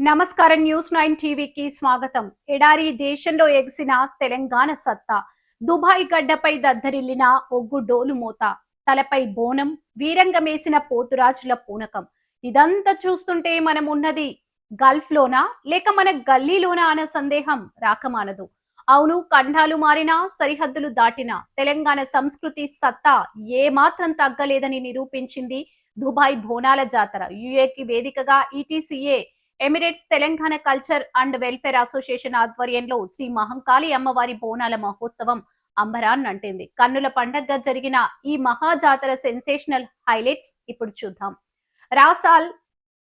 నమస్కారం. న్యూస్ 9 టీవీకి స్వాగతం. ఎడారి దేశంలో ఎగిసిన తెలంగాణ సత్తా, దుబాయ్ గడ్డపై దద్దరిల్లిన ఒగ్గు డోలు మోత, తలపై బోనం, వీరంగమేసిన పోతురాజుల పూనకం. ఇదంతా చూస్తుంటే మనం ఉన్నది గల్ఫ్ లోనా లేక మన గల్లీలోనా అన్న సందేహం రాకమానదు. అవును, ఖండాలు మారినా సరిహద్దులు దాటినా తెలంగాణ సంస్కృతి సత్తా ఏ మాత్రం తగ్గలేదని నిరూపించింది దుబాయ్ బోనాల జాతర. యుఏకి వేదికగా ETCA Emirates Telangana culture and welfare association ఆధ్వర్యంలో శ్రీ మహంకాళి అమ్మవారి బోనాల మహోత్సవం అంబరాన్నంటింది. కన్నుల పండగగా జరిగిన ఈ మహాజాతర సెన్సేషనల్ హైలైట్స్ ఇప్పుడు చూద్దాం. రాసాల్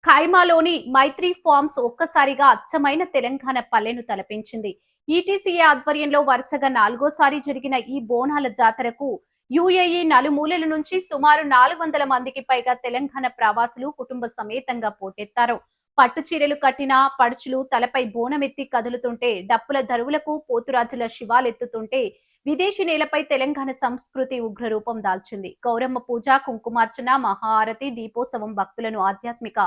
ఖైమాలోని మైత్రి ఫార్మ్స్ ఒక్కసారిగా అచ్చమైన తెలంగాణ పల్లెను తలపించింది. ఈటీసీఏ ఆధ్వర్యంలో వరుసగా 4గోసారి జరిగిన ఈ బోనాల జాతరకు యుఏఈ నలుమూలల నుంచి సుమారు 400 మందికి పైగా తెలంగాణ ప్రవాసులు కుటుంబ సమేతంగా పోటెత్తారు. పట్టు చీరలు కట్టిన పడుచులు తలపై బోనమెత్తి కదులుతుంటే, డప్పుల దరువులకు పోతురాజుల శివాలెత్తుతుంటే విదేశీ నేలపై తెలంగాణ సంస్కృతి ఉగ్రరూపం దాల్చింది. గౌరమ్మ పూజ, కుంకుమార్చన, మహాఆరతి, దీపోత్సవం భక్తులను ఆధ్యాత్మిక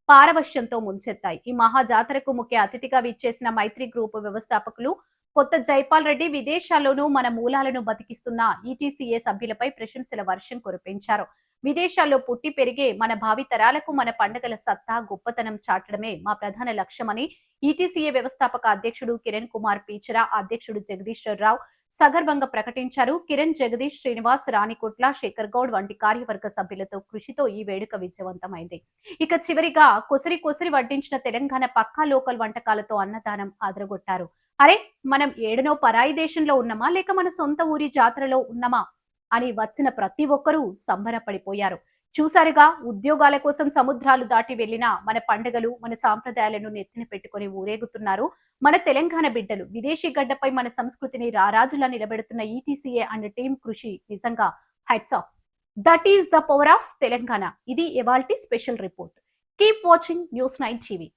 పారవశ్యంతో ముంచెత్తాయి. ఈ మహాజాతరకు ముఖ్య అతిథిగా విచ్చేసిన మైత్రి గ్రూప్ వ్యవస్థాపకులు కొత్త జైపాల్ రెడ్డి విదేశాల్లోనూ మన మూలాలను బతికిస్తున్న ఈటీసీఏ సభ్యులపై ప్రశంసల వర్షం కురిపించారు. విదేశాల్లో పుట్టి పెరిగే మన భావితరాలకు మన పండుగల సత్తా, గొప్పతనం చాటడమే మా ప్రధాన లక్ష్యమని ఈటీసీఏ వ్యవస్థాపక అధ్యక్షుడు కిరణ్ కుమార్ పీచరా, అధ్యక్షుడు జగదీశ్వర్ రావు సగర్వంగా ప్రకటించారు. కిరణ్, జగదీష్, శ్రీనివాస్, రాణికుట్ల, శేఖర్ గౌడ్ వంటి కార్యవర్గ సభ్యులతో కృషితో ఈ వేడుక విజయవంతమైంది. ఇక చివరిగా కొసరి కొసరి వడ్డించిన తెలంగాణ పక్కా లోకల్ వంటకాలతో అన్నదానం అదరగొట్టారు. అరే, మనం ఏడనో పరాయి దేశంలో ఉన్నామా లేక మన సొంత ఊరి జాతరలో ఉన్నామా అని వచ్చిన ప్రతి ఒక్కరూ సంబరపడిపోయారు. చూసారుగా, ఉద్యోగాల కోసం సముద్రాలు దాటి వెళ్లిన మన పండుగలు, మన సాంప్రదాయాలను నెత్తిన పెట్టుకుని ఊరేగుతున్నారు మన తెలంగాణ బిడ్డలు. విదేశీ గడ్డపై మన సంస్కృతిని రారాజులా నిలబెడుతున్న ఈటీసీఏ అండ్ టీం కృషి నిజంగా heights of. That is the power of Telangana. ఇది ఇవాల్టి special report. Keep watching news 9 TV.